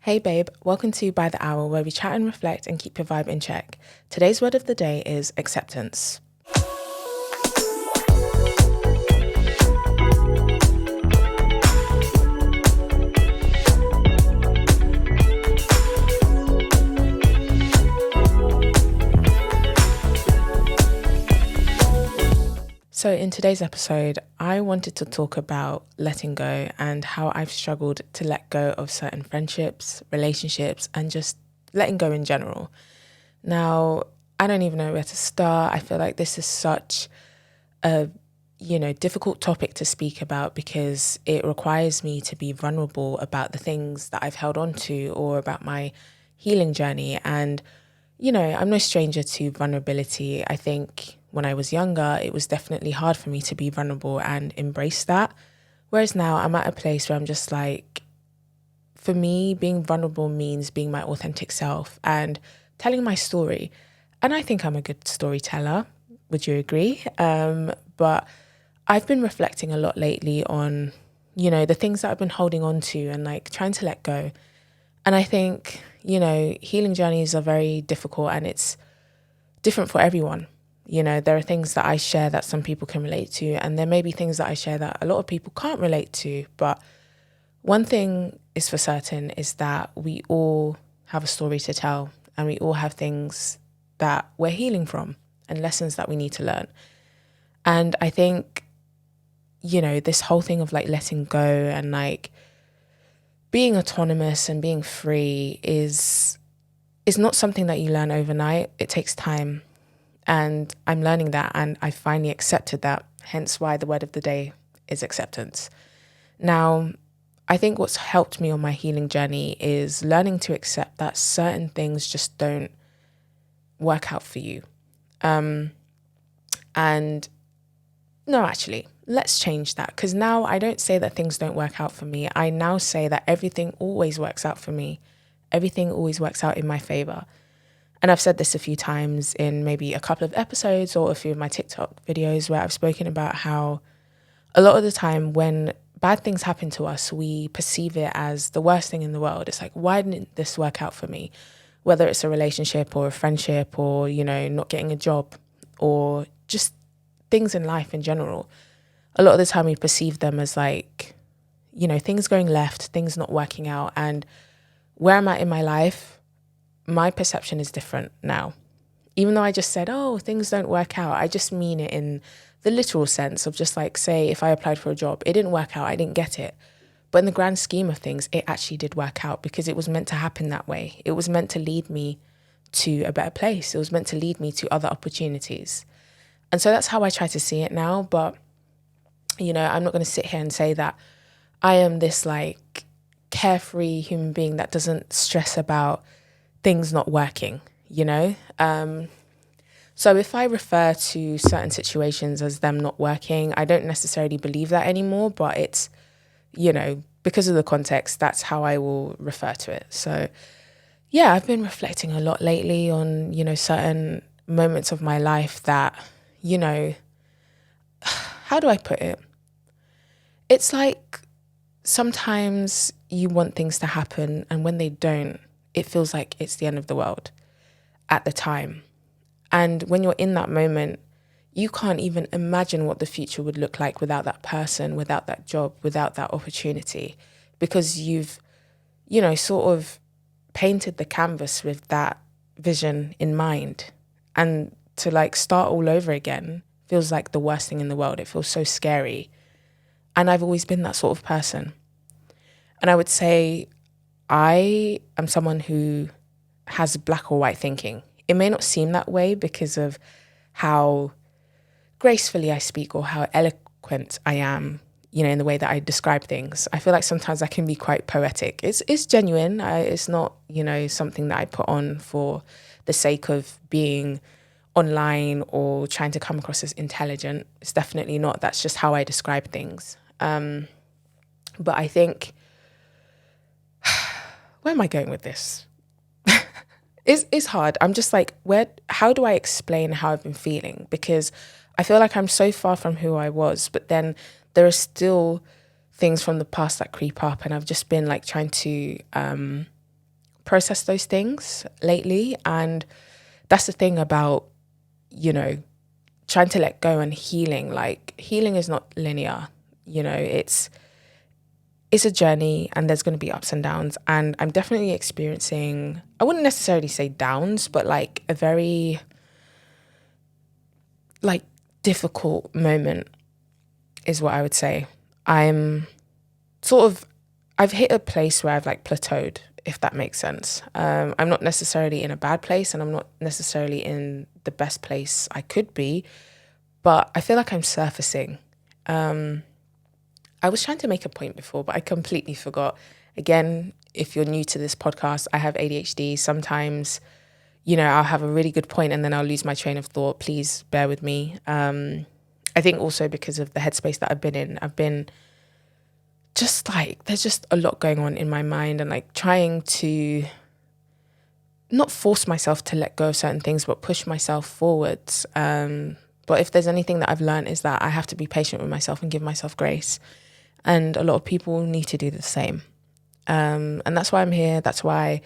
Hey babe, welcome to By the Hour, where we chat and reflect and keep your vibe in check. Today's word of the day is acceptance. So in today's episode, I wanted to talk about letting go and how I've struggled to let go of certain friendships, relationships, and just letting go in general. Now, I don't even know where to start. I feel like this is such a, difficult topic to speak about because it requires me to be vulnerable about the things that I've held on to or about my healing journey. And I'm no stranger to vulnerability. I think when I was younger, it was definitely hard for me to be vulnerable and embrace that. Whereas now I'm at a place where I'm just like, for me, being vulnerable means being my authentic self and telling my story. And I think I'm a good storyteller. Would you agree? But I've been reflecting a lot lately on, the things that I've been holding on to and like trying to let go. And I think, healing journeys are very difficult and it's different for everyone. There are things that I share that some people can relate to, and there may be things that I share that a lot of people can't relate to. But one thing is for certain is that we all have a story to tell and we all have things that we're healing from and lessons that we need to learn. And I think, this whole thing of like letting go and like being autonomous and being free is not something that you learn overnight. It takes time. And I'm learning that, and I finally accepted that, hence why the word of the day is acceptance. Now, I think what's helped me on my healing journey is learning to accept that certain things just don't work out for you. And no, actually, let's change that, because now I don't say that things don't work out for me. I now say that everything always works out for me. Everything always works out in my favor. And I've said this a few times in maybe a couple of episodes or a few of my TikTok videos where I've spoken about how a lot of the time when bad things happen to us, we perceive it as the worst thing in the world. It's like, why didn't this work out for me? Whether it's a relationship or a friendship or, not getting a job or just things in life in general. A lot of the time we perceive them as like, things going left, things not working out. And where I'm at in my life, my perception is different now. Even though I just said, oh, things don't work out, I just mean it in the literal sense of just like, say, if I applied for a job, it didn't work out, I didn't get it. But in the grand scheme of things, it actually did work out because it was meant to happen that way. It was meant to lead me to a better place. It was meant to lead me to other opportunities. And so that's how I try to see it now. But, I'm not going to sit here and say that I am this like carefree human being that doesn't stress about things not working, So if I refer to certain situations as them not working, I don't necessarily believe that anymore, but it's, because of the context, that's how I will refer to it. So yeah, I've been reflecting a lot lately on, certain moments of my life that, how do I put it? It's like sometimes you want things to happen and when they don't, it feels like it's the end of the world at the time. And when you're in that moment, you can't even imagine what the future would look like without that person, without that job, without that opportunity, because you've, sort of painted the canvas with that vision in mind. And to like start all over again feels like the worst thing in the world. It feels so scary. And I've always been that sort of person. And I would say I am someone who has black or white thinking. It may not seem that way because of how gracefully I speak or how eloquent I am, in the way that I describe things. I feel like sometimes I can be quite poetic. It's genuine. It's not, something that I put on for the sake of being online or trying to come across as intelligent. It's definitely not. That's just how I describe things. But I think, where am I going with this? It's hard. I'm just like, how do I explain how I've been feeling? Because I feel like I'm so far from who I was, but then there are still things from the past that creep up, and I've just been like trying to processed those things lately. And that's the thing about, trying to let go and healing. Like, healing is not linear. It's a journey, and there's going to be ups and downs. And I'm definitely experiencing, I wouldn't necessarily say downs, but like a very like difficult moment is what I would say. I've hit a place where I've like plateaued, if that makes sense. I'm not necessarily in a bad place, and I'm not necessarily in the best place I could be, but I feel like I'm surfacing. I was trying to make a point before, but I completely forgot. Again, if you're new to this podcast, I have ADHD. Sometimes, I'll have a really good point and then I'll lose my train of thought. Please bear with me. I think also because of the headspace that I've been in, I've been just like, there's just a lot going on in my mind, and like trying to not force myself to let go of certain things, but push myself forwards. But if there's anything that I've learned, is that I have to be patient with myself and give myself grace. And a lot of people need to do the same. And that's why I'm here. That's why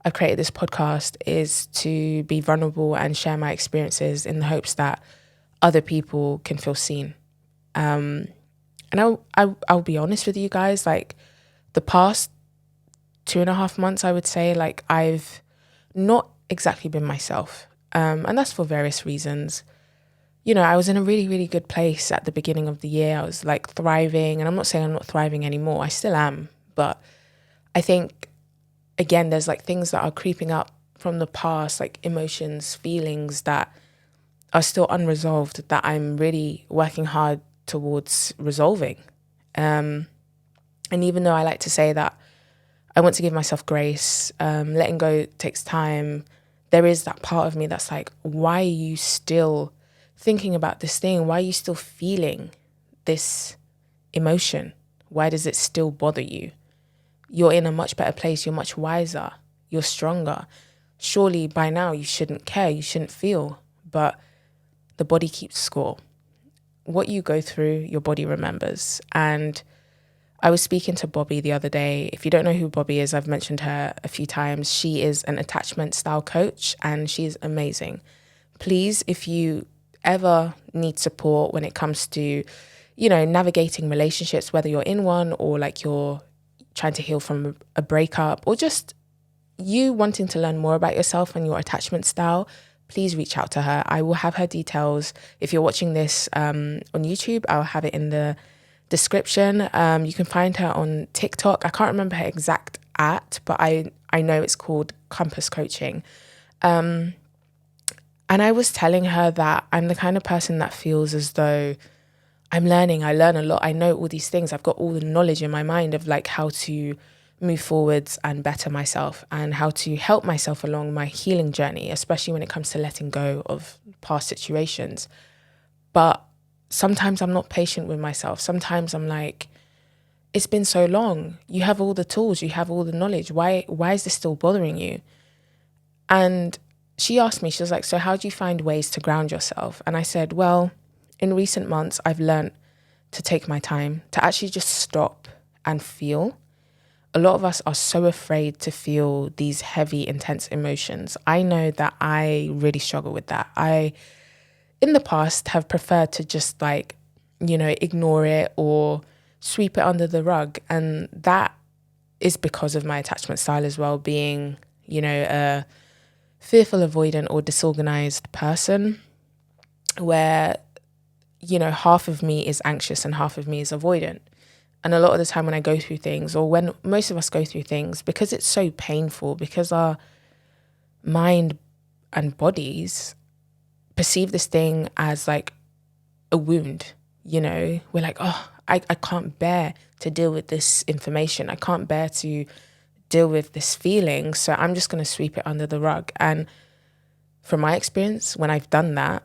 I've created this podcast, is to be vulnerable and share my experiences in the hopes that other people can feel seen. And I'll be honest with you guys, like the past 2.5 months, I would say, like I've not exactly been myself. And that's for various reasons. I was in a really, really good place at the beginning of the year. I was like thriving, and I'm not saying I'm not thriving anymore. I still am. But I think, again, there's like things that are creeping up from the past, like emotions, feelings that are still unresolved, that I'm really working hard towards resolving. And even though I like to say that I want to give myself grace, letting go takes time, there is that part of me that's like, why are you still thinking about this thing? Why are you still feeling this emotion? Why does it still bother you? You're in a much better place. You're much wiser. You're stronger. Surely by now you shouldn't care. You shouldn't feel. But the body keeps score. What you go through, your body remembers. And I was speaking to Bobbi the other day. If you don't know who Bobbi is, I've mentioned her a few times. She is an attachment style coach, and she's amazing. Please, if you ever need support when it comes to, navigating relationships, whether you're in one or like you're trying to heal from a breakup, or just you wanting to learn more about yourself and your attachment style, please reach out to her. I will have her details. If you're watching this on YouTube, I'll have it in the description. You can find her on TikTok. I can't remember her exact but I know it's called compasscoachuk. And I was telling her that I'm the kind of person that feels as though I'm learning. I learn a lot. I know all these things. I've got all the knowledge in my mind of like how to move forwards and better myself, and how to help myself along my healing journey, especially when it comes to letting go of past situations. But sometimes I'm not patient with myself. Sometimes I'm like, it's been so long. You have all the tools. You have all the knowledge. Why is this still bothering you? And she asked me, she was like, so how do you find ways to ground yourself? And I said, well, in recent months, I've learned to take my time, to actually just stop and feel. A lot of us are so afraid to feel these heavy, intense emotions. I know that I really struggle with that. I, in the past, have preferred to just like, ignore it or sweep it under the rug. And that is because of my attachment style as well, being, a fearful, avoidant or disorganized person, where, half of me is anxious and half of me is avoidant. And a lot of the time when I go through things, or when most of us go through things, because it's so painful, because our mind and bodies perceive this thing as like a wound, we're like, oh, I can't bear to deal with this information. I can't bear to deal with this feeling. So I'm just going to sweep it under the rug. And from my experience, when I've done that,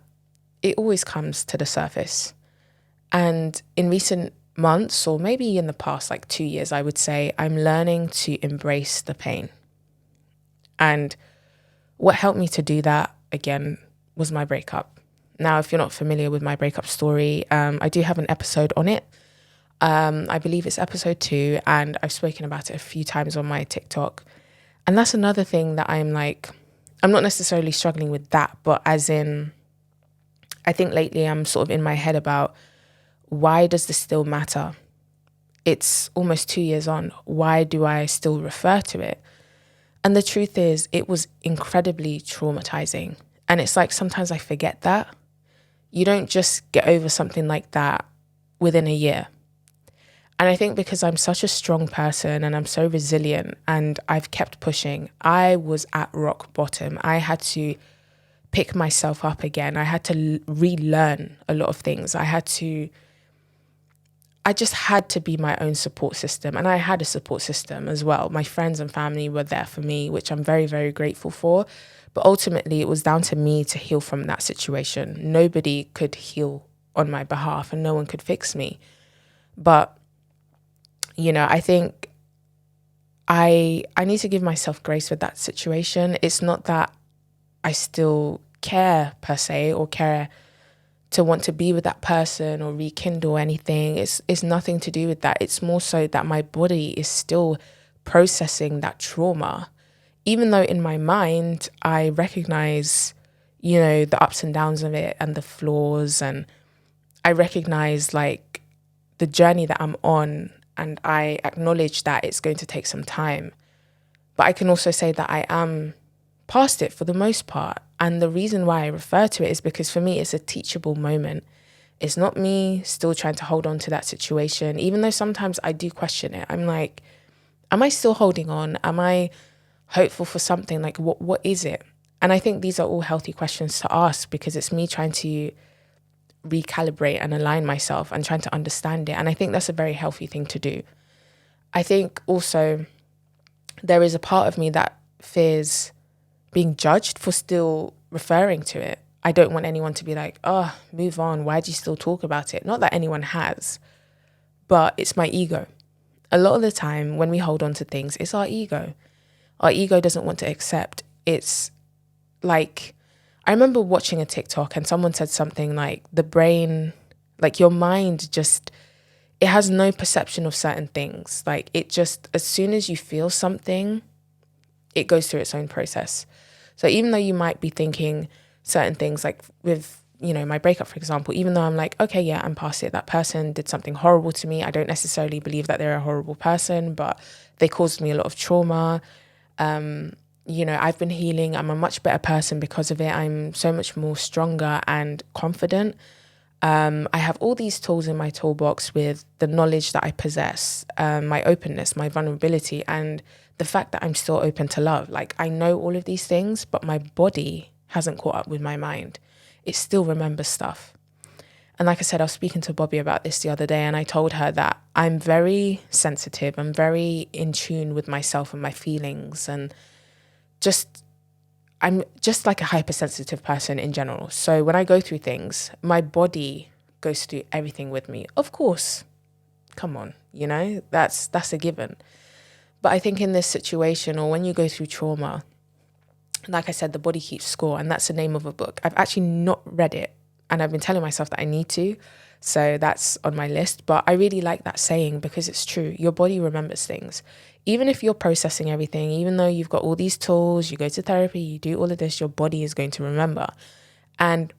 it always comes to the surface. And in recent months, or maybe in the past like 2 years, I would say, I'm learning to embrace the pain. And what helped me to do that, again, was my breakup. Now, if you're not familiar with my breakup story, I do have an episode on it. I believe it's episode 2, and I've spoken about it a few times on my TikTok. And that's another thing that I'm not necessarily struggling with that, but as in, I think lately I'm sort of in my head about, why does this still matter? It's almost 2 years on. Why do I still refer to it? And the truth is, it was incredibly traumatizing. And it's like, sometimes I forget that. You don't just get over something like that within a year. And I think because I'm such a strong person and I'm so resilient and I've kept pushing, I was at rock bottom. I had to pick myself up again. I had to relearn a lot of things. I just had to be my own support system. And I had a support system as well. My friends and family were there for me, which I'm very, very grateful for. But ultimately, it was down to me to heal from that situation. Nobody could heal on my behalf and no one could fix me. But, I think I need to give myself grace with that situation. It's not that I still care per se, or care to want to be with that person or rekindle anything. It's nothing to do with that. It's more so that my body is still processing that trauma. Even though in my mind, I recognize, the ups and downs of it and the flaws. And I recognize the journey that I'm on, and I acknowledge that it's going to take some time. But I can also say that I am past it for the most part. And the reason why I refer to it is because for me, it's a teachable moment. It's not me still trying to hold on to that situation, even though sometimes I do question it. I'm like, am I still holding on? Am I hopeful for something? What is it? And I think these are all healthy questions to ask, because it's me trying to recalibrate and align myself and trying to understand it. And I think that's a very healthy thing to do. I think also there is a part of me that fears being judged for still referring to it. I don't want anyone to be like, oh, move on. Why do you still talk about it? Not that anyone has, but it's my ego. A lot of the time when we hold on to things, it's our ego. Our ego doesn't want to accept. It's like, I remember watching a TikTok and someone said something like, the brain, your mind just, it has no perception of certain things. It just, as soon as you feel something, it goes through its own process. So even though you might be thinking certain things, with, my breakup, for example, even though I'm like, okay, yeah, I'm past it. That person did something horrible to me. I don't necessarily believe that they're a horrible person, but they caused me a lot of trauma. I've been healing. I'm a much better person because of it. I'm so much more stronger and confident. I have all these tools in my toolbox with the knowledge that I possess, my openness, my vulnerability, and the fact that I'm still open to love. I know all of these things, but my body hasn't caught up with my mind. It still remembers stuff. And like I said, I was speaking to Bobbi about this the other day, and I told her that I'm very sensitive. I'm very in tune with myself and my feelings, and I'm just like a hypersensitive person in general. So when I go through things, my body goes through everything with me. Of course, come on, that's a given. But I think in this situation, or when you go through trauma, like I said, the body keeps score, and that's the name of a book. I've actually not read it, and I've been telling myself that I need to. So that's on my list. But I really like that saying, because it's true. Your body remembers things. Even if you're processing everything, even though you've got all these tools, you go to therapy, you do all of this, your body is going to remember. And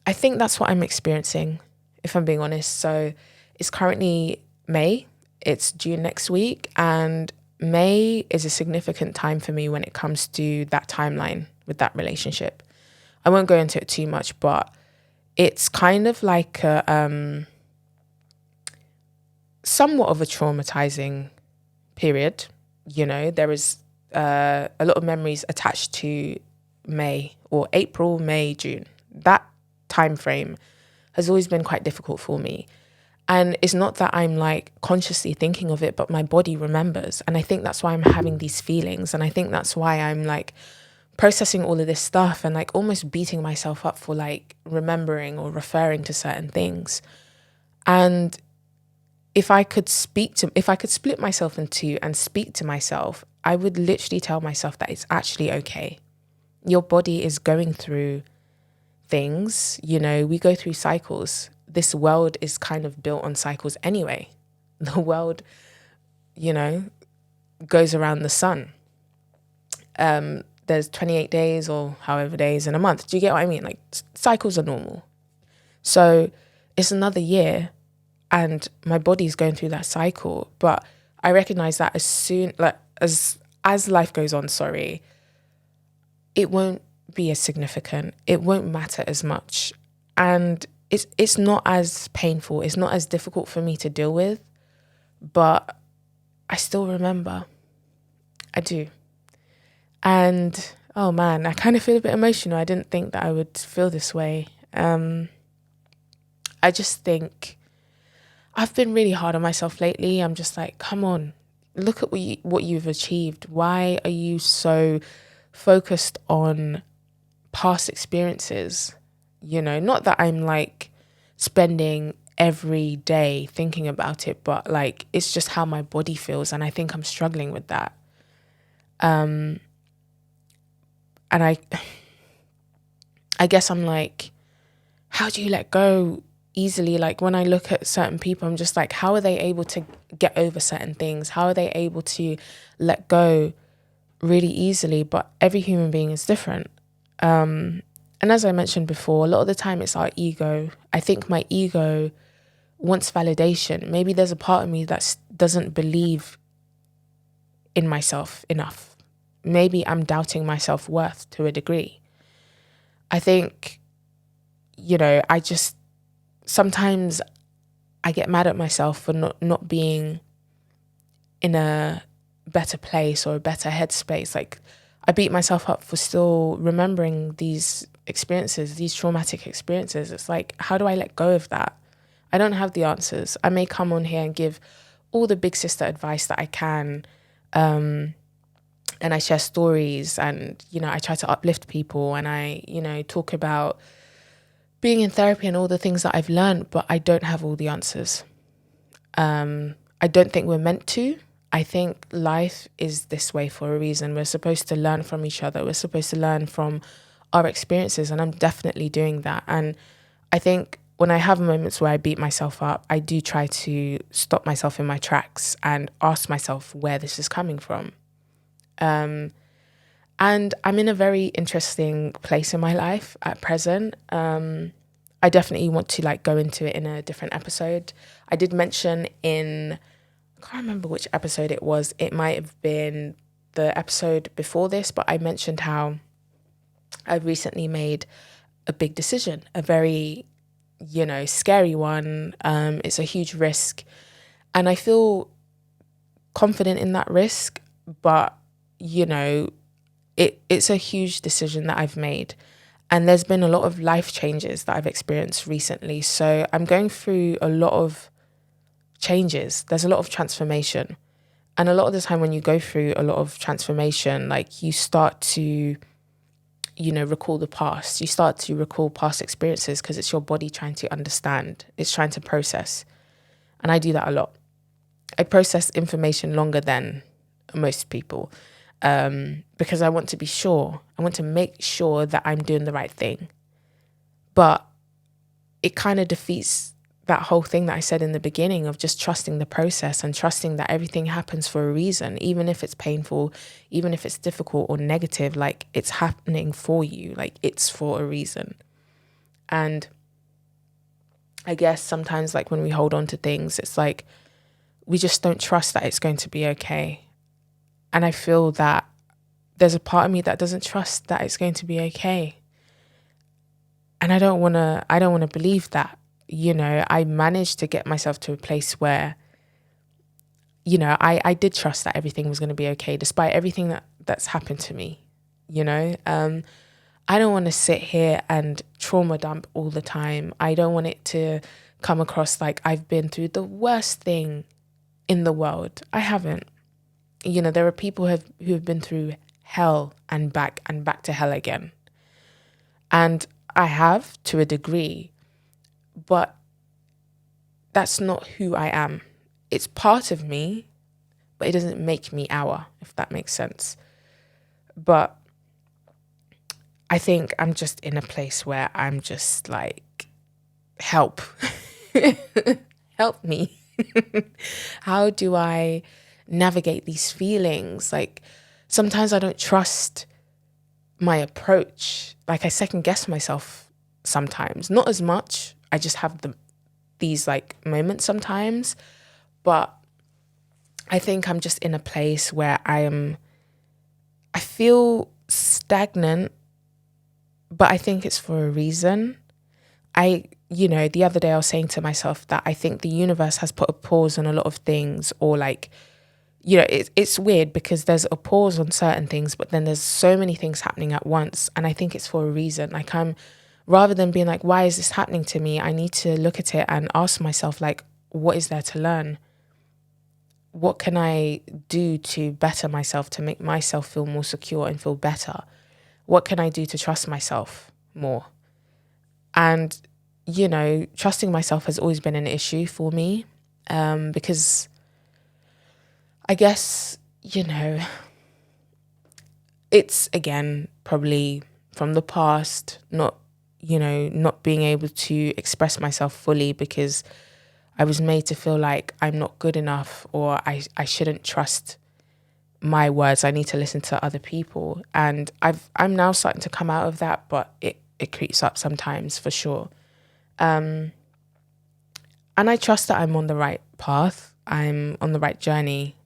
I think that's what I'm experiencing, if I'm being honest. So it's currently May. It's June next week. And May is a significant time for me when it comes to that timeline with that relationship. I won't go into it too much, but it's kind of like somewhat of a traumatizing period. There is a lot of memories attached to May, or April, May, June. That time frame has always been quite difficult for me. And it's not that I'm consciously thinking of it, but my body remembers. And I think that's why I'm having these feelings. And I think that's why I'm processing all of this stuff and almost beating myself up for remembering or referring to certain things. And if I could split myself in two and speak to myself, I would literally tell myself that it's actually okay. Your body is going through things, we go through cycles. This world is kind of built on cycles anyway. The world, goes around the sun. There's 28 days or however days in a month. Do you get what I mean? Like, cycles are normal. So it's another year and my body's going through that cycle. But I recognize that as life goes on, it won't be as significant. It won't matter as much. And it's not as painful. It's not as difficult for me to deal with. But I still remember. I do. And, oh man, I kind of feel a bit emotional. I didn't think that I would feel this way. I just think I've been really hard on myself lately. I'm just like, come on, look at what you've achieved. Why are you so focused on past experiences? You know, not that I'm like spending every day thinking about it, but like, it's just how my body feels. And I think I'm struggling with that. And I guess I'm like, how do you let go easily? Like, when I look at certain people, I'm just like, how are they able to get over certain things? How are they able to let go really easily? But every human being is different. And as I mentioned before, a lot of the time it's our ego. I think my ego wants validation. Maybe there's a part of me that doesn't believe in myself enough. Maybe I'm doubting my self-worth to a degree. I think, sometimes I get mad at myself for not being in a better place or a better headspace. Like, I beat myself up for still remembering these experiences, these traumatic experiences. It's like, how do I let go of that? I don't have the answers. I may come on here and give all the big sister advice that I can, and I share stories and, I try to uplift people and I, talk about being in therapy and all the things that I've learned, but I don't have all the answers. I don't think we're meant to. I think life is this way for a reason. We're supposed to learn from each other. We're supposed to learn from our experiences, and I'm definitely doing that. And I think when I have moments where I beat myself up, I do try to stop myself in my tracks and ask myself where this is coming from. And I'm in a very interesting place in my life at present. I definitely want to go into it in a different episode. I did mention I can't remember which episode it was. It might have been the episode before this, but I mentioned how I recently made a big decision, a very, scary one. It's a huge risk. And I feel confident in that risk, but, it's a huge decision that I've made. And there's been a lot of life changes that I've experienced recently. So I'm going through a lot of changes. There's a lot of transformation. And a lot of the time when you go through a lot of transformation, you start to, recall the past. You start to recall past experiences because it's your body trying to understand. It's trying to process. And I do that a lot. I process information longer than most people because I want to be sure. I want to make sure that I'm doing the right thing. But it kind of defeats that whole thing that I said in the beginning of just trusting the process and trusting that everything happens for a reason, even if it's painful, even if it's difficult or negative, it's happening for you, it's for a reason. And I guess sometimes when we hold on to things, it's we just don't trust that it's going to be okay. And I feel that there's a part of me that doesn't trust that it's going to be okay. And I don't want to believe that. I managed to get myself to a place where, I did trust that everything was going to be okay, despite everything that's happened to me, I don't want to sit here and trauma dump all the time. I don't want it to come across like I've been through the worst thing in the world. I haven't. There are people who have been through hell and back to hell again. And I have, to a degree. But that's not who I am. It's part of me, but it doesn't make me our, if that makes sense. But I think I'm just in a place where I'm just help. Help me. How do I navigate these feelings? sometimes I don't trust my approach. Like, I second guess myself sometimes, not as much. I just have these like moments sometimes, but I think I'm just in a place where I feel stagnant, but I think it's for a reason. The other day I was saying to myself that I think the universe has put a pause on a lot of things, or like, it's weird because there's a pause on certain things, but then there's so many things happening at once. And I think it's for a reason. Like, rather than being like, why is this happening to me? I need to look at it and ask myself, like, what is there to learn? What can I do to better myself, to make myself feel more secure and feel better? What can I do to trust myself more? And, trusting myself has always been an issue for me, because I guess, it's, again, probably from the past, not being able to express myself fully because I was made to feel like I'm not good enough, or I shouldn't trust my words. I need to listen to other people. And I'm now starting to come out of that, but it creeps up sometimes for sure. And I trust that I'm on the right path. I'm on the right journey,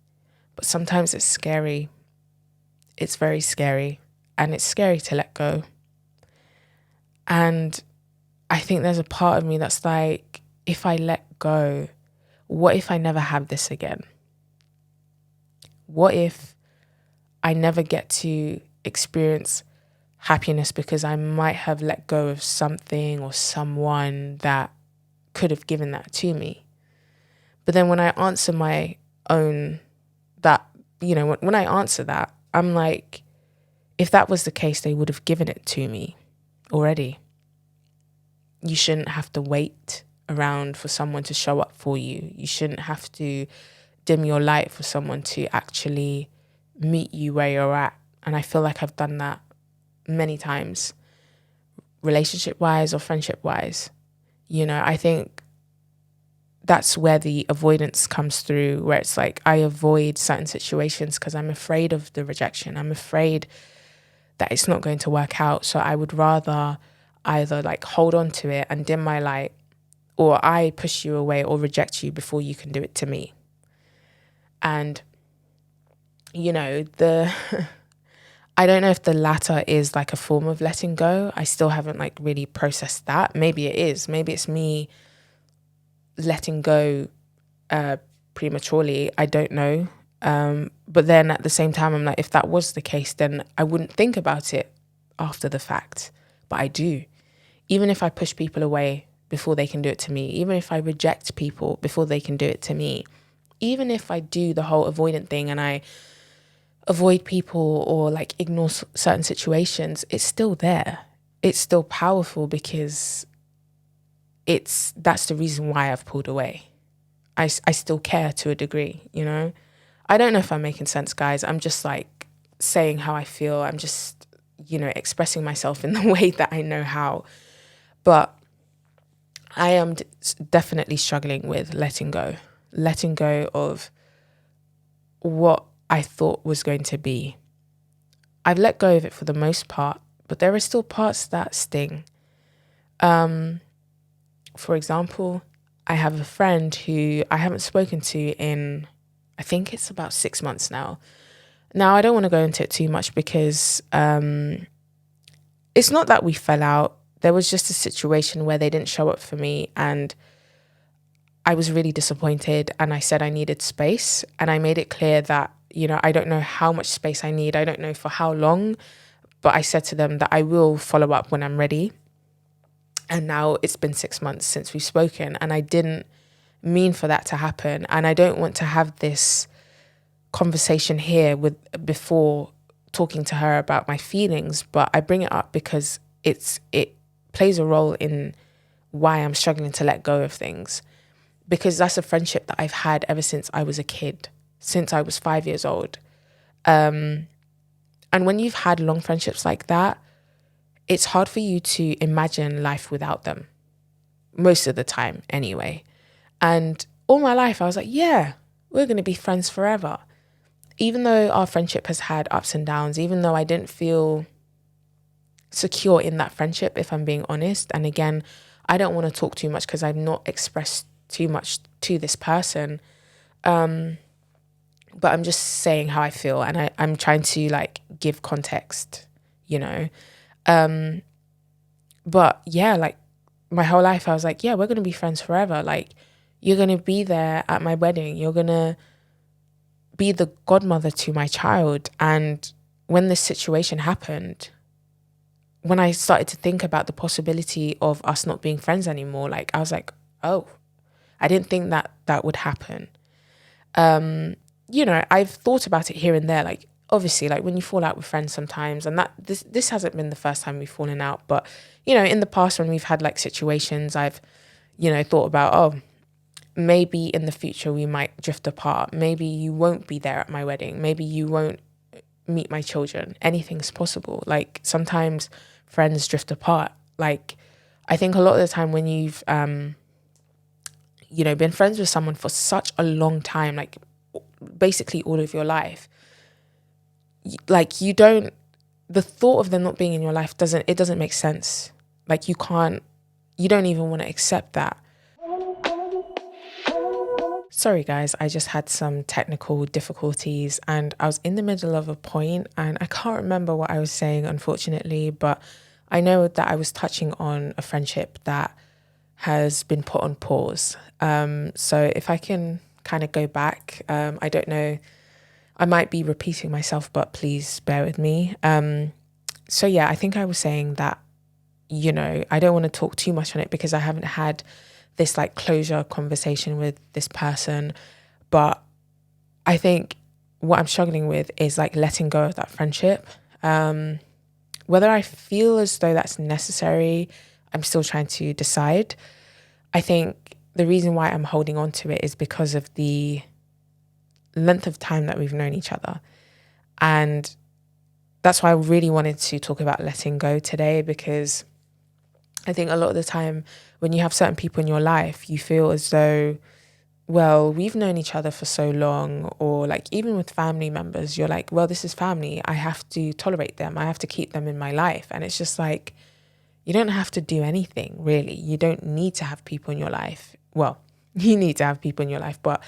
but sometimes it's scary. It's very scary, and it's scary to let go. And I think there's a part of me that's like, if I let go, what if I never have this again? What if I never get to experience happiness because I might have let go of something or someone that could have given that to me? But then when I answer my own, when I answer that, I'm like, if that was the case, they would have given it to me already. You shouldn't have to wait around for someone to show up for you. You shouldn't have to dim your light for someone to actually meet you where you're at. And I feel like I've done that many times, relationship-wise or friendship-wise. I think that's where the avoidance comes through, where it's like I avoid certain situations because I'm afraid of the rejection. I'm afraid that it's not going to work out. So I would rather either like hold on to it and dim my light, or I push you away or reject you before you can do it to me. And, I don't know if the latter is like a form of letting go. I still haven't like really processed that. Maybe it is. Maybe it's me letting go prematurely. I don't know. But then at the same time, I'm like, if that was the case, then I wouldn't think about it after the fact. But I do. Even if I push people away before they can do it to me, even if I reject people before they can do it to me, even if I do the whole avoidant thing and I avoid people or like ignore certain situations, it's still there. It's still powerful because that's the reason why I've pulled away. I still care to a degree, I don't know if I'm making sense, guys. I'm just like saying how I feel. I'm just, expressing myself in the way that I know how. But I am definitely struggling with letting go of what I thought was going to be. I've let go of it for the most part, but there are still parts that sting. For example, I have a friend who I haven't spoken to in, I think it's about 6 months now. Now, I don't want to go into it too much because it's not that we fell out. There was just a situation where they didn't show up for me and I was really disappointed, and I said I needed space, and I made it clear that, I don't know how much space I need. I don't know for how long, but I said to them that I will follow up when I'm ready. And now it's been 6 months since we've spoken, and I didn't mean for that to happen. And I don't want to have this conversation here before talking to her about my feelings, but I bring it up because it plays a role in why I'm struggling to let go of things. Because that's a friendship that I've had ever since I was a kid, since I was 5 years old. And when you've had long friendships like that, it's hard for you to imagine life without them. Most of the time, anyway. And all my life, I was like, yeah, we're going to be friends forever. even though our friendship has had ups and downs, even though I didn't feel secure in that friendship, if I'm being honest. And again, I don't want to talk too much because I've not expressed too much to this person. But I'm just saying how I feel, and I'm trying to like give context, you know. But yeah, like my whole life I was like, yeah, we're going to be friends forever. Like, you're going to be there at my wedding. You're going to be the godmother to my child. And when this situation happened, when I started to think about the possibility of us not being friends anymore, like I was like, oh, I didn't think that that would happen. You know, I've thought about it here and there, like obviously like when you fall out with friends sometimes, and that this hasn't been the first time we've fallen out, but you know, in the past when we've had like situations, I've, you know, thought about, oh, maybe in the future we might drift apart. Maybe you won't be there at my wedding. Maybe you won't meet my children. Anything's possible. Like sometimes friends drift apart. Like I think a lot of the time when you've you know, been friends with someone for such a long time, like basically all of your life, like you don't, the thought of them not being in your life doesn't make sense. Like you don't even want to accept that. Sorry guys, I just had some technical difficulties and I was in the middle of a point and I can't remember what I was saying, unfortunately, but I know that I was touching on a friendship that has been put on pause. So if I can kind of go back, I don't know, I might be repeating myself, but please bear with me. So yeah, I think I was saying that, you know, I don't want to talk too much on it because I haven't had this like closure conversation with this person. But I think what I'm struggling with is like letting go of that friendship. Whether I feel as though that's necessary, I'm still trying to decide. I think the reason why I'm holding on to it is because of the length of time that we've known each other. And that's why I really wanted to talk about letting go today, because I think a lot of the time when you have certain people in your life, you feel as though, well, we've known each other for so long, or like even with family members, you're like, well, this is family. I have to tolerate them. I have to keep them in my life. And it's just like, you don't have to do anything, really. You don't need to have people in your life. Well, you need to have people in your life, but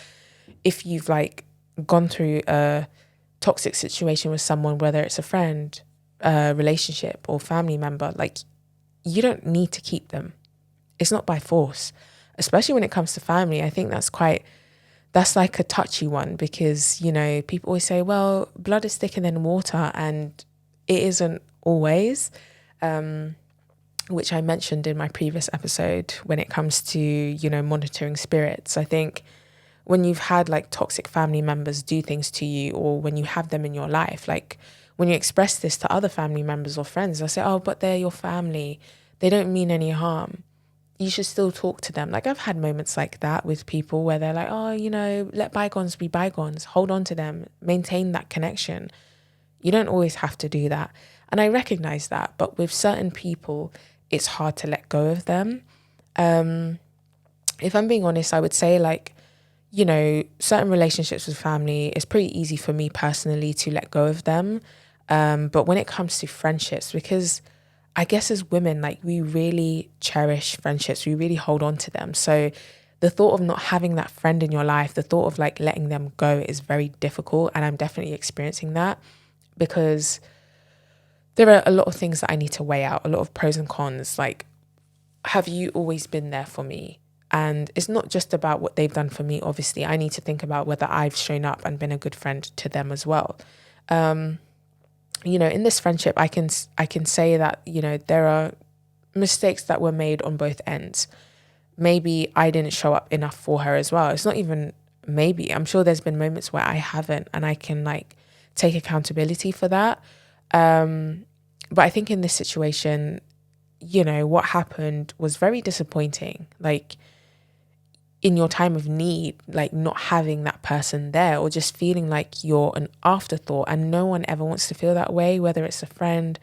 if you've like gone through a toxic situation with someone, whether it's a friend, a relationship or family member, like you don't need to keep them. It's not by force, especially when it comes to family. I think that's like a touchy one because, you know, people always say, well, blood is thicker than water, and it isn't always, which I mentioned in my previous episode when it comes to, you know, monitoring spirits. I think when you've had like toxic family members do things to you, or when you have them in your life, like when you express this to other family members or friends, they'll say, oh, but they're your family. They don't mean any harm. You should still talk to them. Like I've had moments like that with people where they're like, oh, you know, let bygones be bygones. Hold on to them. Maintain that connection. You don't always have to do that. And I recognize that. But with certain people, it's hard to let go of them. If I'm being honest, I would say like, you know, certain relationships with family, it's pretty easy for me personally to let go of them. But when it comes to friendships, because I guess as women, like we really cherish friendships, we really hold on to them. So the thought of not having that friend in your life, the thought of like letting them go is very difficult. And I'm definitely experiencing that because there are a lot of things that I need to weigh out, a lot of pros and cons. Like, have you always been there for me? And it's not just about what they've done for me. Obviously, I need to think about whether I've shown up and been a good friend to them as well. You know, in this friendship, I can say that, you know, there are mistakes that were made on both ends. Maybe I didn't show up enough for her as well. It's not even maybe. I'm sure there's been moments where I haven't, and I can like take accountability for that. But I think in this situation, you know, what happened was very disappointing. Like in your time of need, like not having that person there, or just feeling like you're an afterthought, and no one ever wants to feel that way, whether it's a friend,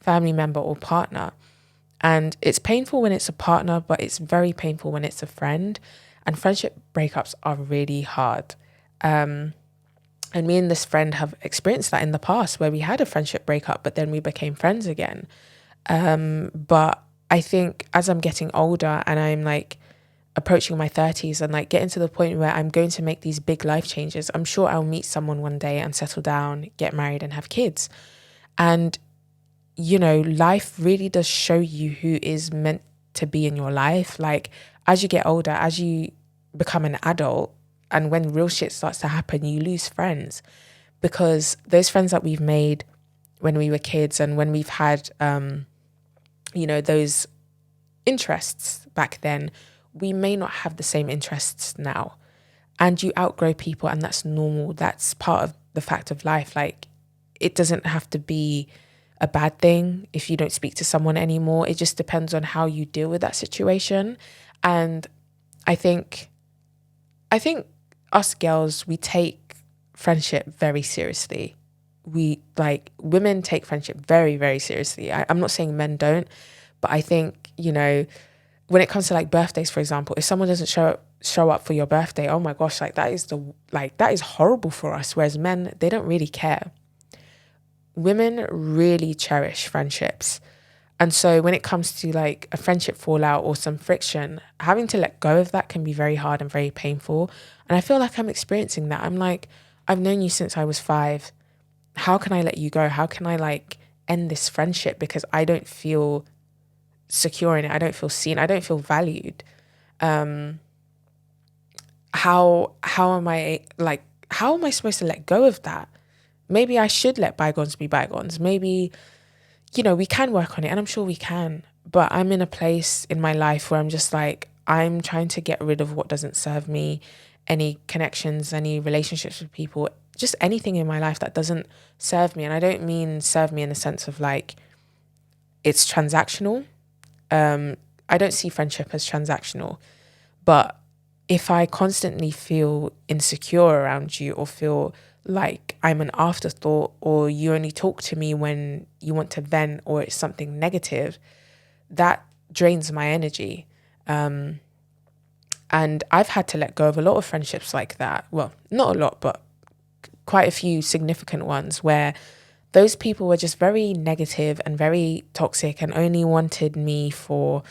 family member or partner. And it's painful when it's a partner, but it's very painful when it's a friend. And friendship breakups are really hard. And me and this friend have experienced that in the past where we had a friendship breakup, but then we became friends again. But I think as I'm getting older and I'm like approaching my 30s and like getting to the point where I'm going to make these big life changes, I'm sure I'll meet someone one day and settle down, get married and have kids. And, you know, life really does show you who is meant to be in your life. Like as you get older, as you become an adult, and when real shit starts to happen, you lose friends, because those friends that we've made when we were kids and when we've had, you know, those interests back then, we may not have the same interests now. And you outgrow people, and that's normal. That's part of the fact of life. Like, it doesn't have to be a bad thing if you don't speak to someone anymore. It just depends on how you deal with that situation. And I think us girls, we take friendship very seriously. We like, women take friendship very, very seriously. I'm not saying men don't, but I think, you know, when it comes to like birthdays, for example, if someone doesn't show up for your birthday, oh my gosh, like that is horrible for us. Whereas men, they don't really care. Women really cherish friendships. And so when it comes to like a friendship fallout or some friction, having to let go of that can be very hard and very painful. And I feel like I'm experiencing that. I'm like, I've known you since I was 5. How can I let you go? How can I like end this friendship? Because I don't feel secure in it. I don't feel seen. I don't feel valued. How am I supposed to let go of that? Maybe I should let bygones be bygones. Maybe, you know, we can work on it, and I'm sure we can. But I'm in a place in my life where I'm just like, I'm trying to get rid of what doesn't serve me, any connections, any relationships with people, just anything in my life that doesn't serve me. And I don't mean serve me in the sense of like it's transactional. I don't see friendship as transactional, but if I constantly feel insecure around you, or feel like I'm an afterthought, or you only talk to me when you want to vent or it's something negative, that drains my energy. And I've had to let go of a lot of friendships like that. Well, not a lot, but quite a few significant ones where those people were just very negative and very toxic and only wanted me for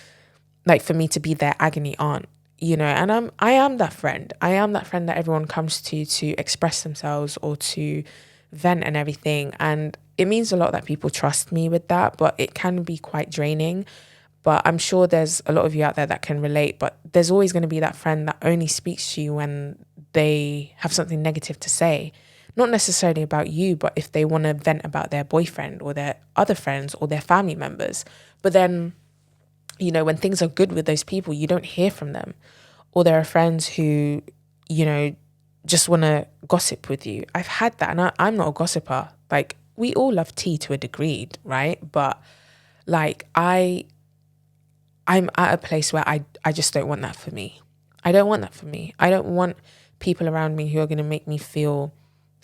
me to be their agony aunt, you know. And I am that friend. I am that friend that everyone comes to express themselves or to vent and everything. And it means a lot that people trust me with that, but it can be quite draining. But I'm sure there's a lot of you out there that can relate, but there's always going to be that friend that only speaks to you when they have something negative to say. Not necessarily about you, but if they want to vent about their boyfriend or their other friends or their family members. But then, you know, when things are good with those people, you don't hear from them. Or there are friends who, you know, just want to gossip with you. I've had that, and I'm not a gossiper. Like, we all love tea to a degree, right? But like, I'm at a place where I just don't want that for me. I don't want that for me. I don't want people around me who are going to make me feel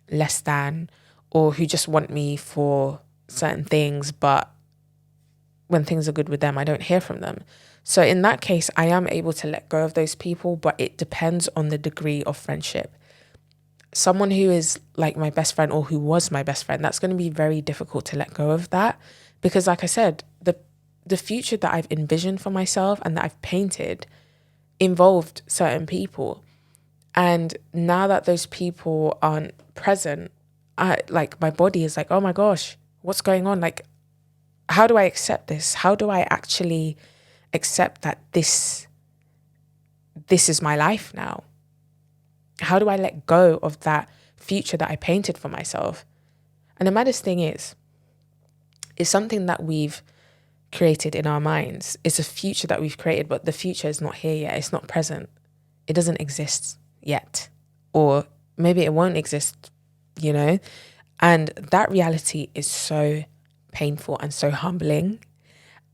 less than, or who just want me for certain things, but when things are good with them, I don't hear from them. So in that case, I am able to let go of those people, but it depends on the degree of friendship. Someone who is like my best friend, or who was my best friend, that's going to be very difficult to let go of that, because like I said, the future that I've envisioned for myself and that I've painted involved certain people. And now that those people aren't present, my body is like, oh my gosh, what's going on? Like, how do I accept this? How do I actually accept that this is my life now? How do I let go of that future that I painted for myself? And the maddest thing is, it's something that we've created in our minds. It's a future that we've created, but the future is not here yet. It's not present. It doesn't exist yet. Or maybe it won't exist, you know? And that reality is so painful and so humbling.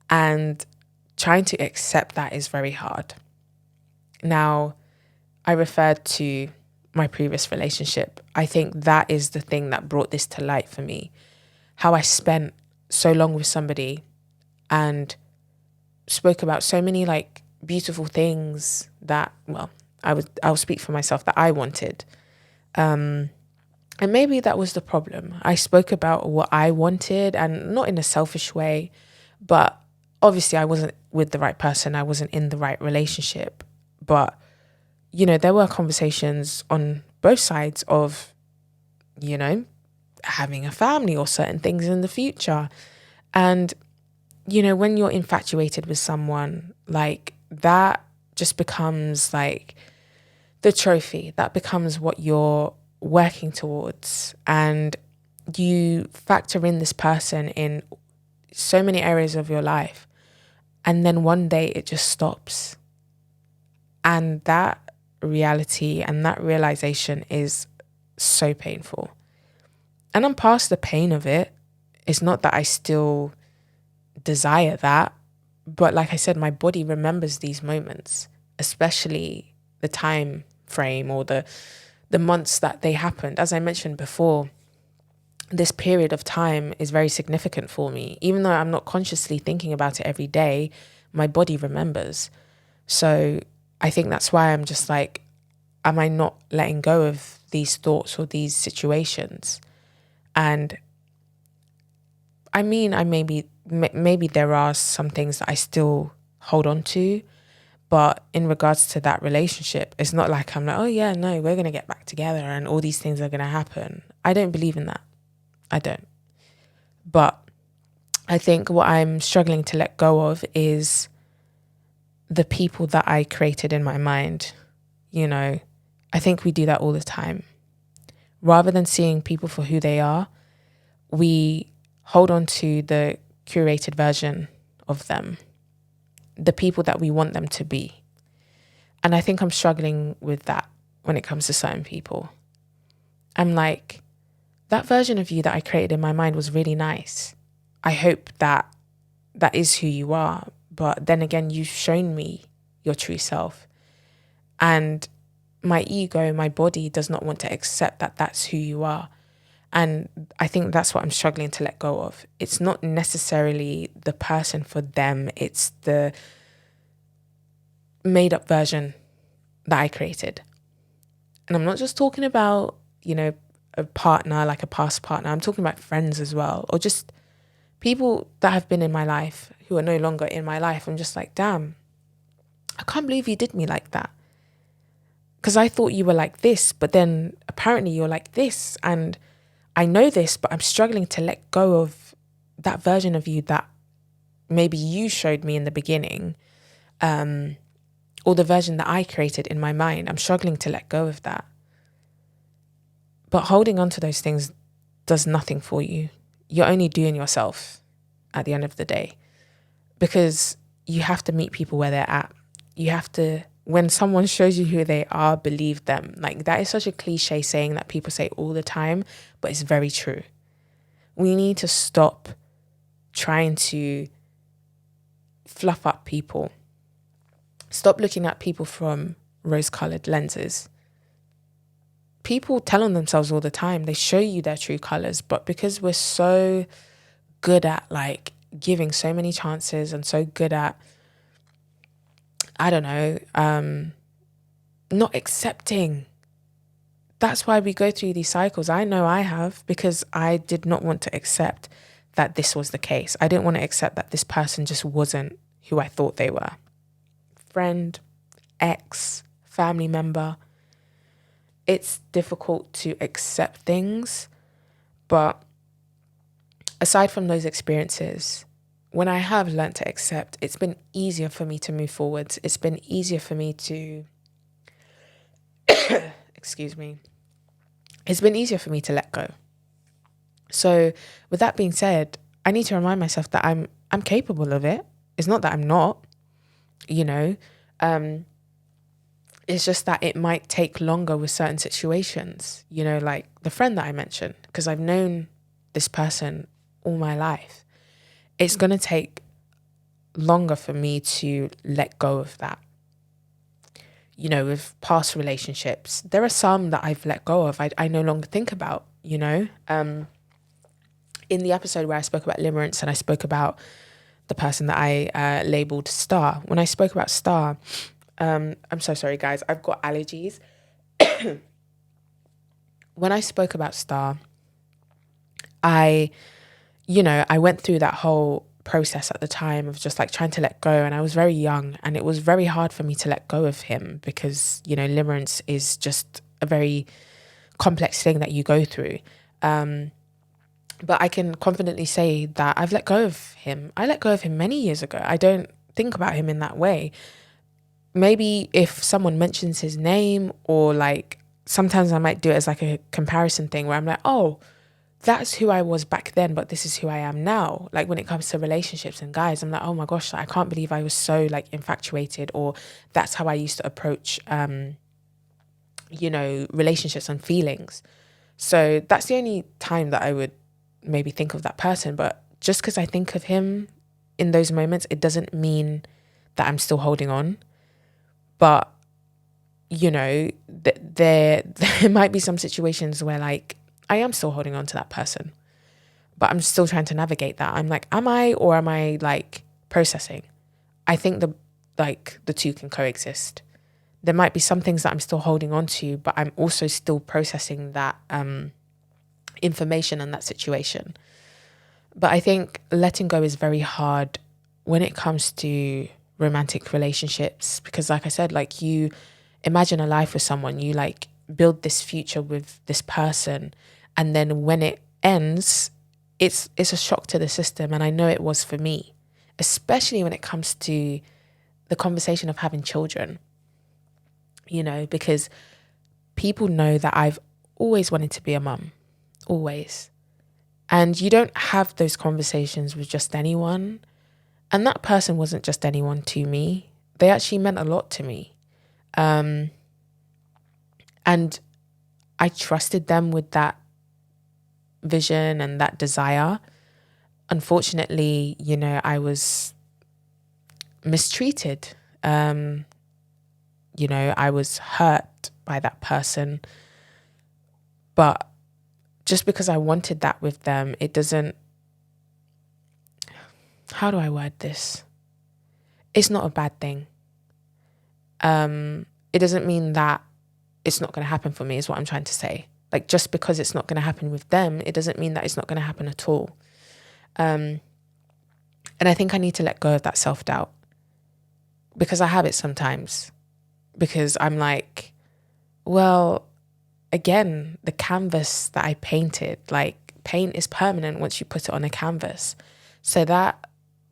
And trying to accept that is very hard. Now, I referred to my previous relationship. I think that is the thing that brought this to light for me. How I spent so long with somebody and spoke about so many like beautiful things that, well, I'll speak for myself, that I wanted. And maybe that was the problem. I spoke about what I wanted, and not in a selfish way, but obviously I wasn't with the right person. I wasn't in the right relationship. But, there were conversations on both sides of, having a family or certain things in the future. And, when you're infatuated with someone, like that just becomes like the trophy. That becomes what you're working towards. And you factor in this person in so many areas of your life. And then one day it just stops. And that reality and that realization is so painful. And I'm past the pain of it. It's not that I still desire that. But like I said, my body remembers these moments, especially the time frame or the months that they happened. As I mentioned before, this period of time is very significant for me. Even though I'm not consciously thinking about it every day, my body remembers. So I think that's why I'm just like, am I not letting go of these thoughts or these situations? And I mean, maybe there are some things that I still hold on to, but in regards to that relationship, it's not like I'm like, oh yeah, no, we're going to get back together and all these things are going to happen. I don't believe in that. I don't. But I think what I'm struggling to let go of is the people that I created in my mind. I think we do that all the time. Rather than seeing people for who they are, we hold on to the curated version of them, the people that we want them to be. And I think I'm struggling with that when it comes to certain people. I'm like, that version of you that I created in my mind was really nice. I hope that is who you are. But then again, you've shown me your true self. And my ego, my body does not want to accept that that's who you are. And I think that's what I'm struggling to let go of. It's not necessarily the person for them. It's the made up version that I created. And I'm not just talking about, a partner, like a past partner. I'm talking about friends as well, or just people that have been in my life who are no longer in my life. I'm just like, damn, I can't believe you did me like that. Because I thought you were like this, but then apparently you're like this. And I know this, but I'm struggling to let go of that version of you that maybe you showed me in the beginning, or the version that I created in my mind. I'm struggling to let go of that. But holding on to those things does nothing for you. You're only doing yourself at the end of the day, because you have to meet people where they're at. You have to, when someone shows you who they are, believe them. Like, that is such a cliche saying that people say all the time, but it's very true. We need to stop trying to fluff up people. Stop looking at people from rose-colored lenses. People tell on themselves all the time. They show you their true colors, but because we're so good at like giving so many chances and so good at, I don't know, not accepting. That's why we go through these cycles. I know I have, because I did not want to accept that this was the case. I didn't want to accept that this person just wasn't who I thought they were. Friend, ex, family member. It's difficult to accept things, but aside from those experiences, when I have learned to accept, it's been easier for me to move forwards. It's been easier for me to, excuse me, it's been easier for me to let go. So with that being said, I need to remind myself that I'm capable of it. It's not that I'm not, it's just that it might take longer with certain situations, like the friend that I mentioned, because I've known this person all my life. It's going to take longer for me to let go of that. With past relationships, there are some that I've let go of. I no longer think about, in the episode where I spoke about limerence and I spoke about the person that I labeled Star. When I spoke about Star, I'm so sorry, guys. I've got allergies. when I spoke about Star, I went through that whole process at the time of just like trying to let go, and I was very young, and it was very hard for me to let go of him because, limerence is just a very complex thing that you go through. But I can confidently say that I've let go of him. I let go of him many years ago. I don't think about him in that way. Maybe if someone mentions his name, or like sometimes I might do it as like a comparison thing where I'm like, oh, that's who I was back then, but this is who I am now. Like when it comes to relationships and guys, I'm like, oh my gosh, I can't believe I was so like infatuated, or that's how I used to approach, relationships and feelings. So that's the only time that I would maybe think of that person. But just because I think of him in those moments, it doesn't mean that I'm still holding on. But, there might be some situations where like I am still holding on to that person, but I'm still trying to navigate that. I'm like, am I, or am I like processing? I think the two can coexist. There might be some things that I'm still holding on to, but I'm also still processing that information and that situation. But I think letting go is very hard when it comes to romantic relationships, because like I said, like you imagine a life with someone, you like build this future with this person, and then when it ends, it's a shock to the system. And I know it was for me, especially when it comes to the conversation of having children, because people know that I've always wanted to be a mum, always. And you don't have those conversations with just anyone. And that person wasn't just anyone to me. They actually meant a lot to me. And I trusted them with that vision and that desire. Unfortunately, I was mistreated. I was hurt by that person. But just because I wanted that with them, it doesn't... How do I word this? It's not a bad thing. It doesn't mean that it's not going to happen for me, is what I'm trying to say. Like, just because it's not going to happen with them, it doesn't mean that it's not going to happen at all. And I think I need to let go of that self-doubt, because I have it sometimes. Because I'm like, well, again, the canvas that I painted, like paint is permanent once you put it on a canvas. So that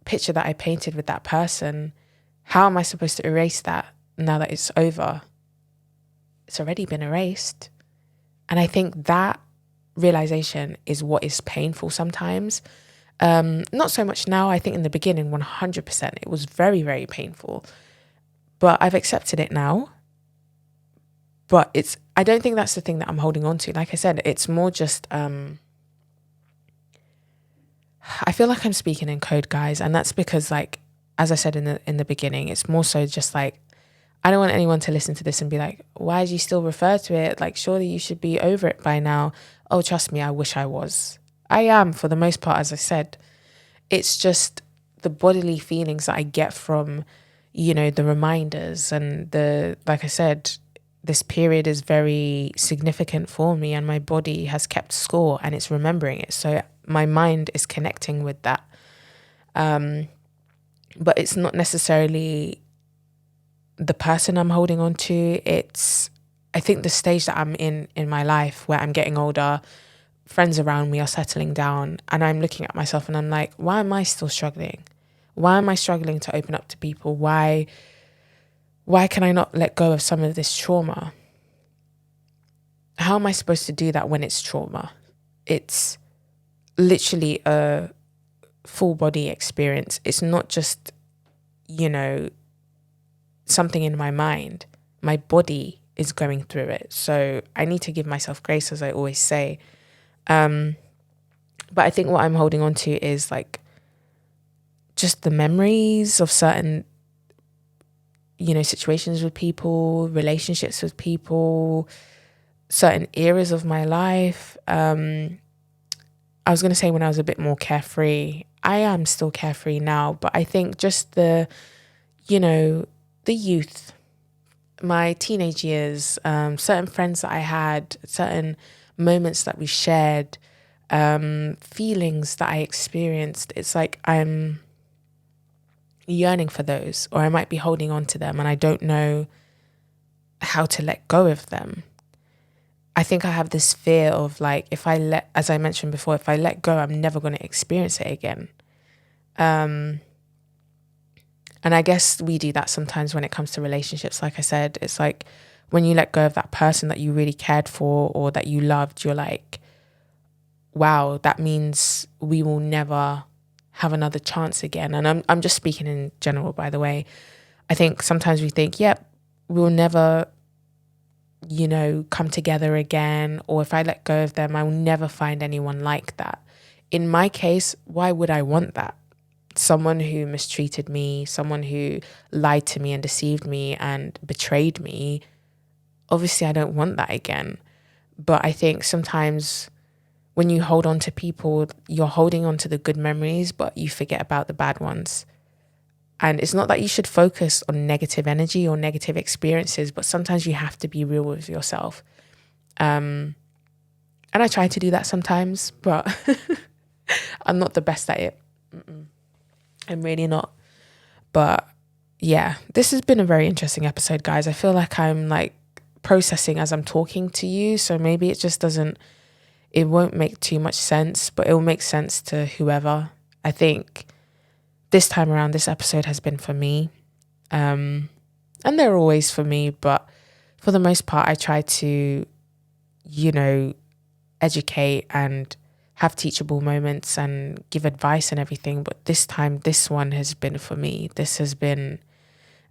picture that I painted with that person, how am I supposed to erase that now that it's over? It's already been erased. And I think that realization is what is painful sometimes. Not so much now. I think in the beginning, 100%, it was very, very painful. But I've accepted it now. But I don't think that's the thing that I'm holding on to. Like I said, it's more just, I feel like I'm speaking in code, guys. And that's because, like, as I said in the beginning, it's more so just like, I don't want anyone to listen to this and be like, why do you still refer to it? Like, surely you should be over it by now. Oh, trust me, I wish I was. I am, for the most part, as I said. It's just the bodily feelings that I get from, the reminders and like I said, this period is very significant for me, and my body has kept score and it's remembering it. So my mind is connecting with that. But it's not necessarily the person I'm holding on to. It's, I think, the stage that I'm in my life, where I'm getting older, friends around me are settling down, and I'm looking at myself and I'm like, why am I still struggling? Why am I struggling to open up to people? Why can I not let go of some of this trauma? How am I supposed to do that when it's trauma? It's literally a full body experience. It's not just, something in my mind. My body is going through it. So I need to give myself grace, as I always say. But I think what I'm holding on to is like just the memories of certain, situations with people, relationships with people, certain eras of my life. I was going to say when I was a bit more carefree. I am still carefree now, but I think just the youth, my teenage years, certain friends that I had, certain moments that we shared, feelings that I experienced. It's like I'm yearning for those, or I might be holding on to them and I don't know how to let go of them. I think I have this fear of like, as I mentioned before, if I let go, I'm never going to experience it again. And I guess we do that sometimes when it comes to relationships. Like I said, it's like when you let go of that person that you really cared for or that you loved, you're like, wow, that means we will never have another chance again. And I'm just speaking in general, by the way. I think sometimes we think, yep, we'll never, come together again. Or if I let go of them, I will never find anyone like that. In my case, why would I want that? Someone who mistreated me, someone who lied to me and deceived me and betrayed me. Obviously, I don't want that again. But I think sometimes when you hold on to people, you're holding on to the good memories, but you forget about the bad ones. And it's not that you should focus on negative energy or negative experiences, but sometimes you have to be real with yourself. And I try to do that sometimes, but I'm not the best at it. I'm really not. But yeah, this has been a very interesting episode, guys. I feel like I'm like processing as I'm talking to you. So maybe it won't make too much sense, but it will make sense to whoever. I think this time around, this episode has been for me. And they're always for me, but for the most part, I try to, educate and have teachable moments and give advice and everything. But this time, this one has been for me. This has been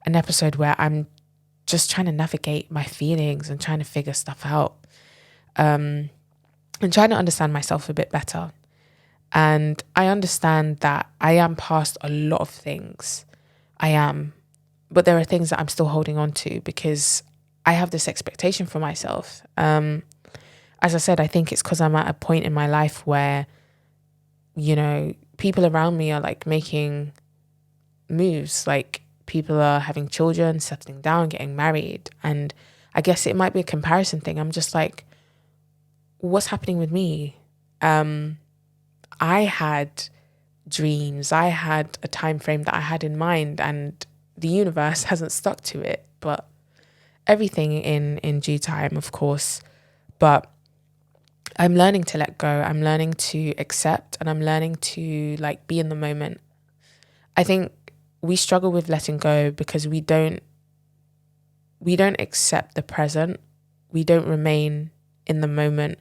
an episode where I'm just trying to navigate my feelings and trying to figure stuff out. And trying to understand myself a bit better. And I understand that I am past a lot of things. I am. But there are things that I'm still holding on to because I have this expectation for myself. As I said, I think it's because I'm at a point in my life where, people around me are like making moves. Like people are having children, settling down, getting married. And I guess it might be a comparison thing. I'm just like, what's happening with me? I had dreams. I had a time frame that I had in mind, and the universe hasn't stuck to it. But everything in due time, of course. But I'm learning to let go. I'm learning to accept, and I'm learning to like be in the moment. I think we struggle with letting go because we don't accept the present. We don't remain in the moment.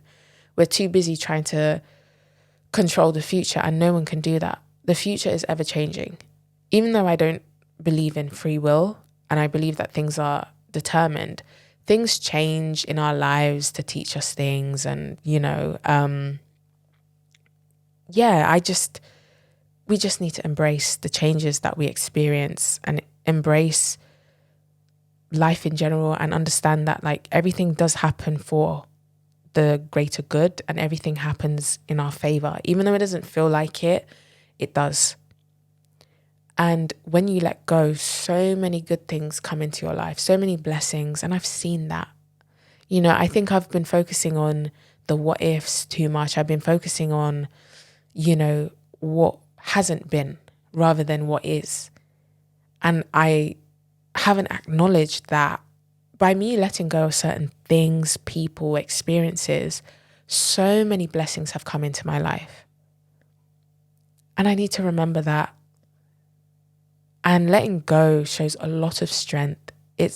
We're too busy trying to control the future, and no one can do that. The future is ever changing. Even though I don't believe in free will and I believe that things are determined, things change in our lives to teach us things. And, we just need to embrace the changes that we experience and embrace life in general and understand that like everything does happen for the greater good and everything happens in our favor. Even though it doesn't feel like it, it does. And when you let go, so many good things come into your life, so many blessings. And I've seen that. I think I've been focusing on the what ifs too much. I've been focusing on, what hasn't been rather than what is. And I haven't acknowledged that by me letting go of certain things, people, experiences, so many blessings have come into my life. And I need to remember that. And letting go shows a lot of strength. It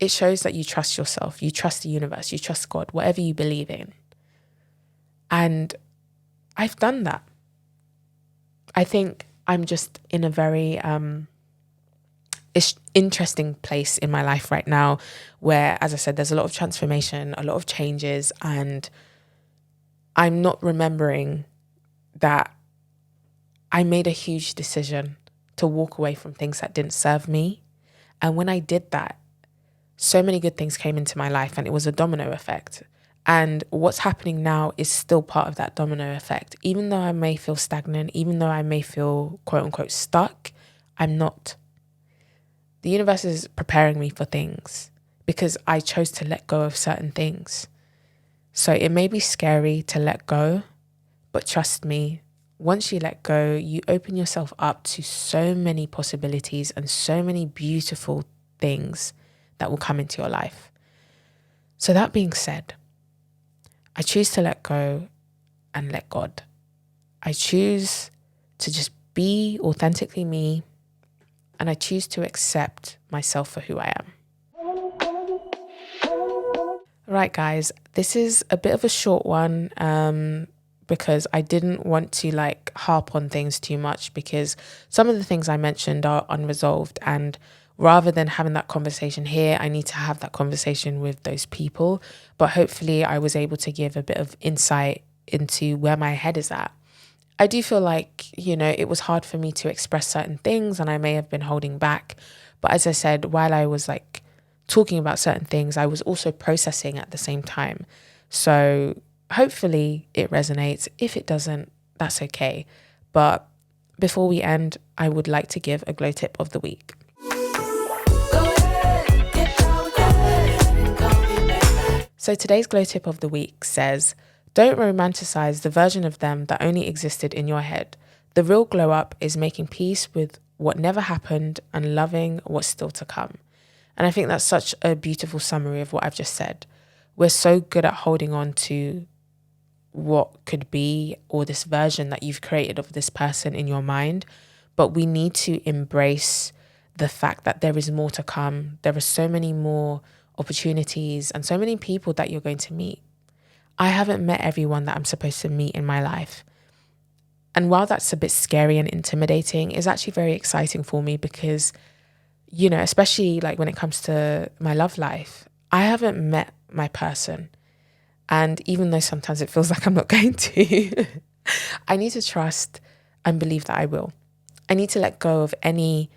shows that you trust yourself, you trust the universe, you trust God, whatever you believe in. And I've done that. I think I'm just in a very interesting place in my life right now where, as I said, there's a lot of transformation, a lot of changes, and I'm not remembering that I made a huge decision to walk away from things that didn't serve me. And when I did that, so many good things came into my life, and it was a domino effect. And what's happening now is still part of that domino effect. Even though I may feel stagnant, even though I may feel quote unquote stuck, I'm not. The universe is preparing me for things because I chose to let go of certain things. So it may be scary to let go, but trust me, once you let go, you open yourself up to so many possibilities and so many beautiful things that will come into your life. So that being said, I choose to let go and let God. I choose to just be authentically me, and I choose to accept myself for who I am. Right, guys, this is a bit of a short one because I didn't want to harp on things too much, because some of the things I mentioned are unresolved, and rather than having that conversation here, I need to have that conversation with those people. But hopefully I was able to give a bit of insight into where my head is at. I do feel like, it was hard for me to express certain things and I may have been holding back. But as I said, while I was talking about certain things, I was also processing at the same time. So hopefully it resonates. If it doesn't, that's okay. But before we end, I would like to give a glow tip of the week. So today's glow tip of the week says, don't romanticize the version of them that only existed in your head. The real glow up is making peace with what never happened and loving what's still to come. And I think that's such a beautiful summary of what I've just said. We're so good at holding on to what could be, or this version that you've created of this person in your mind, but we need to embrace the fact that there is more to come. There are so many more opportunities and so many people that you're going to meet. I haven't met everyone that I'm supposed to meet in my life. And while that's a bit scary and intimidating, it's actually very exciting for me because, especially when it comes to my love life, I haven't met my person. And even though sometimes it feels like I'm not going to, I need to trust and believe that I will. I need to let go of any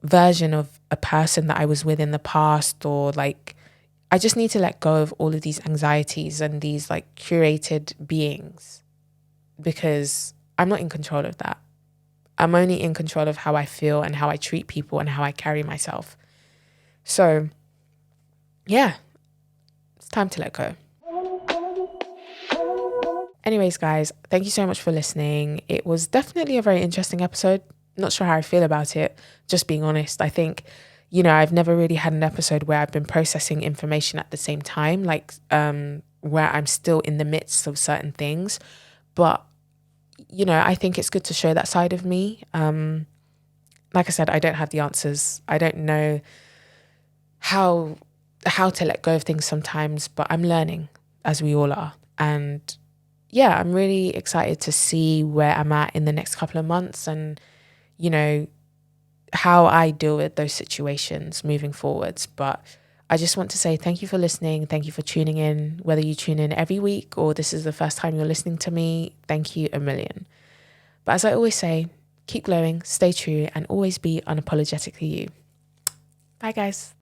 version of a person that I was with in the past, or I just need to let go of all of these anxieties and these curated beings, because I'm not in control of that. I'm only in control of how I feel and how I treat people and how I carry myself. So yeah, it's time to let go. Anyways, guys, thank you so much for listening. It was definitely a very interesting episode. Not sure how I feel about it, just being honest. I think, I've never really had an episode where I've been processing information at the same time, where I'm still in the midst of certain things. But, I think it's good to show that side of me. Like I said, I don't have the answers. I don't know how to let go of things sometimes, but I'm learning, as we all are. And yeah, I'm really excited to see where I'm at in the next couple of months, and, how I deal with those situations moving forwards. But I just want to say thank you for listening. Thank you for tuning in. Whether you tune in every week or this is the first time you're listening to me, thank you a million. But as I always say, keep glowing, stay true, and always be unapologetically you. Bye, guys.